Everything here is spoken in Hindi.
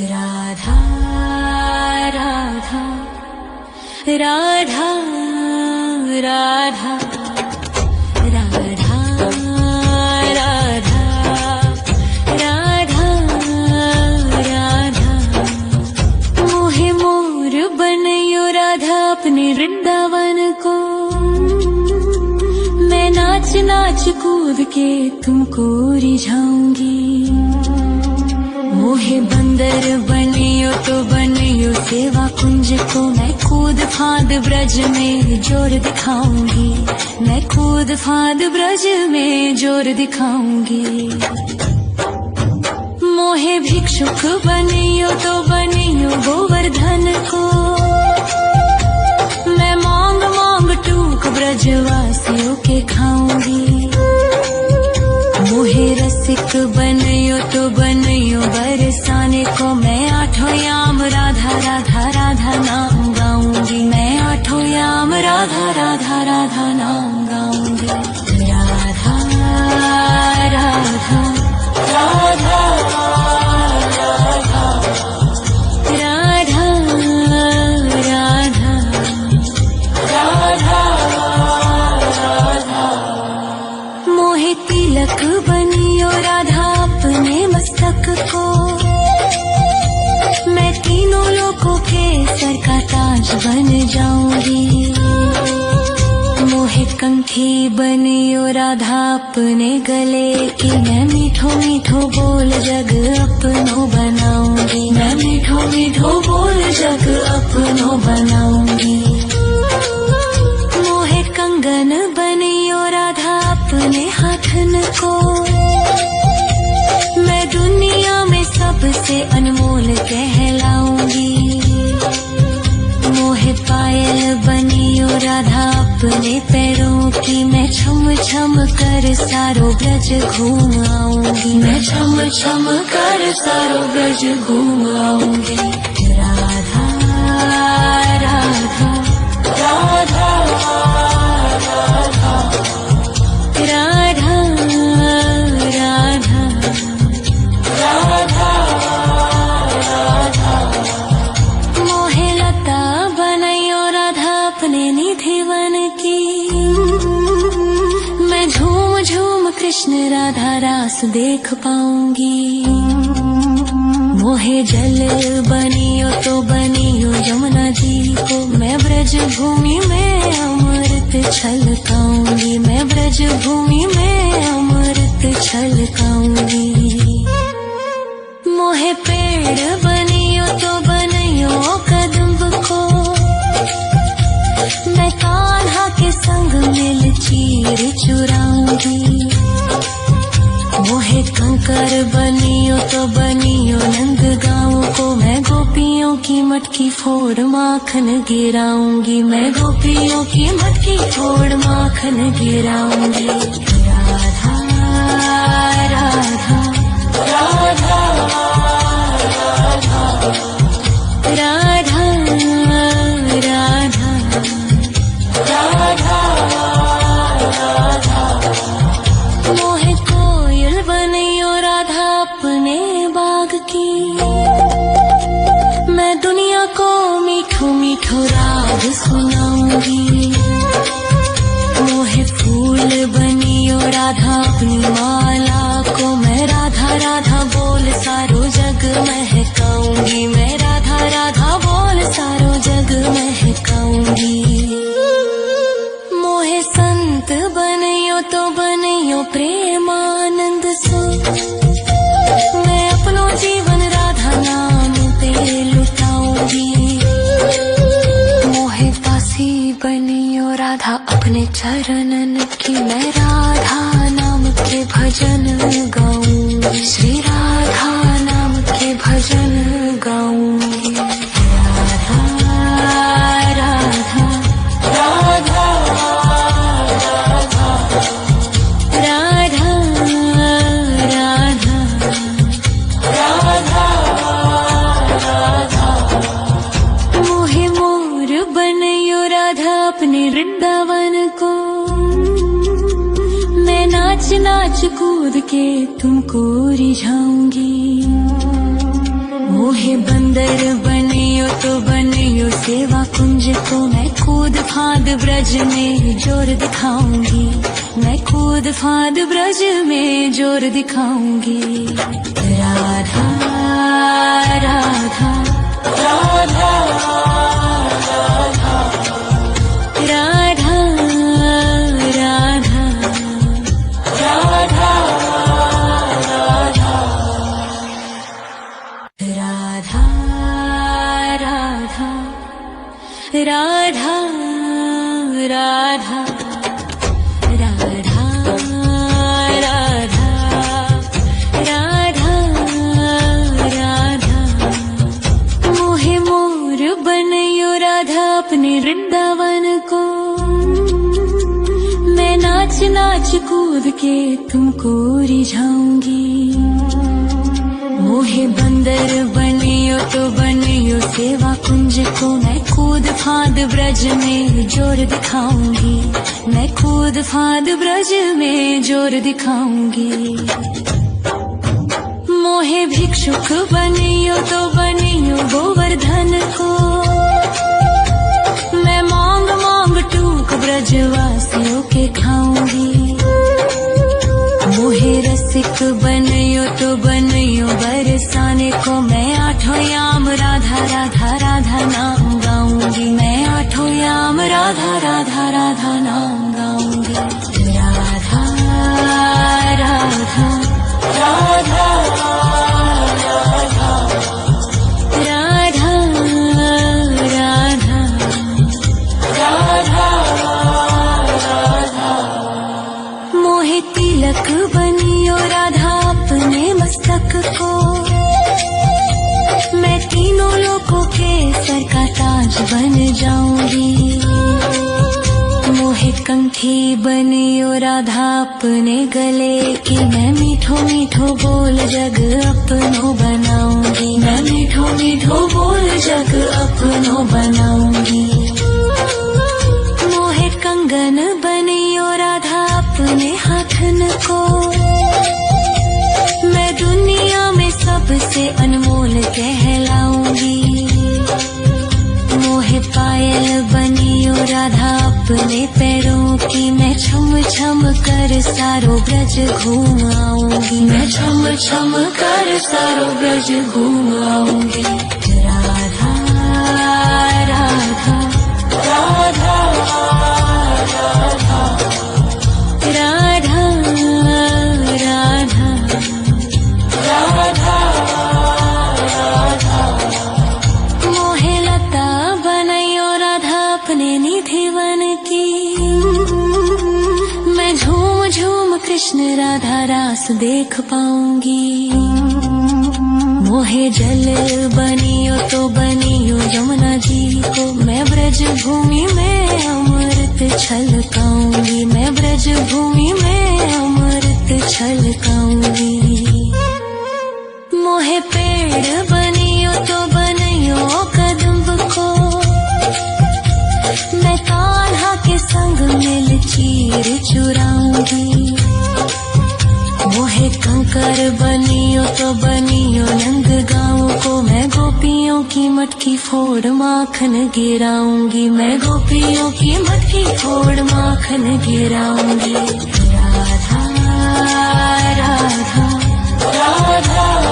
राधा राधा राधा राधा राधा राधा राधा राधा मोहे मोर बनयो राधा अपने वृंदावन को। मैं नाच नाच कूद के तुमको रिझाऊंगी। मोहे बंदर बनियो तो बनियो सेवा कुंज को। मैं कूद फांद ब्रज में जोर दिखाऊंगी। मैं कूद फांद ब्रज में जोर दिखाऊंगी। मोहे भिक्षुक बनियो तो बनियो गोवर्धन को। मैं मांग मांग टूक ब्रजवासियों के खाऊंगी। मोहे रसिक बनयो तो बनयो बरसाने को। मैं आठों याम राधा राधा राधा नाम गाऊंगी। मैं आठों याम राधा राधा राधा नाम गाऊंगी। राधा राधा राधा राधा राधा राधा राधा मोहे तिलक बनियो राधा अपने मस्तक को। मैं तीनों लोगों के सर का ताज बन जाऊंगी। मोहे कंठी बनियो राधा अपने गले की। मैं मीठो मीठो बोल जग अपनो बनाऊंगी। मैं मीठो मीठो बोल जग अपनो बनाऊंगी। मोहे कंगन बनियो राधा अपने हाथन को। मैं दुनिया में सबसे अनमोल कहलाऊंगी। मोहे पायल बनियो राधा अपने पैरों की। मैं छम छम कर सारो ब्रज घूम आऊंगी। मैं छम छम कर सारो ब्रज घूम आऊंगी। राधा राधा राधा राधा राधा राधा राधा राधा मोहे लता बनयो राधा अपने निधि वन की। मैं झूम झूम कृष्ण राधा रास देख पाऊंगी। मोहे जल बनियो तो बनियो यमुना जी को। मैं ब्रज भूमि में अमृत छलकाऊंगी। मैं ब्रज भूमि में अमृत छलकाऊंगी। मोहे पेड़ बनियो तो बनियो कदम्ब को। मैं कान्हा के संग मिल चीर चुराऊंगी। मोहे कंकर बनियो तो बनियो नंद गाँव को। मैं गोपियों की मटकी फोड़ माखन गिराऊंगी। मैं गोपियों की मटकी फोड़ माखन गिराऊंगी। राधा राधा राधा राधा राधा राधा राधा मोहे कोयल बनियो राधा अपने बाग की। मैं दुनिया को मीठो मीठो राग सुनाऊंगी। मोहे फूल बनियो राधा अपनी माला को। मैं राधा राधा बोल सारो जग महकाऊंगी। मैं राधा राधा बोल सारो जग महकाऊंगी। मोहे संत बनियो तो बनियो प्रेमानंद सो। मैं अपनो जीवन राधा नाम पे लुटाऊंगी। मोहे दासी बनियो राधा अपने चरणन की। मैं राधा नाम के भजन गाऊंगी। श्री राधा नाम के भजन गाऊंगी। राधा राधा राधा राधा राधा राधा राधा मोहे मोर बनयो राधा अपने वृंदावन को। मैं नाच नाच कूद के तुमको रिझाऊंगी। मोहे मोहे बंदर बनियो तो बनियो सेवा कुंज को मैं कूद फाद ब्रज में जोर दिखाऊंगी, मैं कूद फाद ब्रज में जोर दिखाऊंगी। राधा राधा राधा राधा राधा राधा राधा राधा राधा राधा राधा राधा मोहे मोर बनयो राधा अपने वृंदावन को, मैं नाच नाच कूद के तुमको रिझाऊंगी। मोहे बंदर बनियो तो बनियो सेवा कुंज को मैं कूद फाद ब्रज में जोर दिखाऊंगी, मैं कूद फाद ब्रज में जोर दिखाऊंगी। मोहे भिक्षुक बनियो तो बनियो गोवर्धन को, मैं मांग मांग टूक ब्रजवासियों के खाऊंगी। मोहे रसिक बनियो तो बनियो बरसाने को, मैं आठों याम राधा राधा राधा नाम गाऊंगी, मैं आठों याम राधा राधा राधा नाम गाऊंगी। राधा राधा राधा राधा राधा राधा मोहे तिलक बनियो राधा अपने मस्तक को, मैं तीनों लोगों के सर का ताज बन जाऊंगी। मोहे कंठी बनियो राधा अपने गले की, मैं मीठो मीठो बोल जग अपनो बनाऊंगी, मैं मीठो मीठो बोल जग अपनो बनाऊंगी। मोहे कंगन बनियो राधा अपने हाथन को, मैं दुनिया में सबसे अनमोल कहलाऊंगी। मोहे पायल बनियो राधा अपने पैरों की, मैं छम छम कर सारो ब्रज घूम आऊंगी, मैं छम छम कर सारो ब्रज घूम आऊंगी। राधा राधा राधा राधा राधा राधा राधा मोहे लता बनयो राधा अपने निधिवन की, मैं झूम झूम कृष्ण राधा रास देख पाऊंगी। मोहे जल बनियो तो बनियो यमुना जी को, मैं ब्रज भूमि में अमृत छलकाऊंगी, मैं ब्रज भूमि में अमृत छलकाऊंगी। मोहे पेड़ बनियो तो बनियो कदम्ब को, मैं कान्हा के संग मिल चीर चुराऊंगी। मोहे कंकर बनियो तो बनियो नंद गाँव को, मैं गोपियों की मटकी फोड़ माखन गिराऊंगी, मैं गोपियों की मटकी फोड़ माखन गिराऊंगी। राधा राधा राधा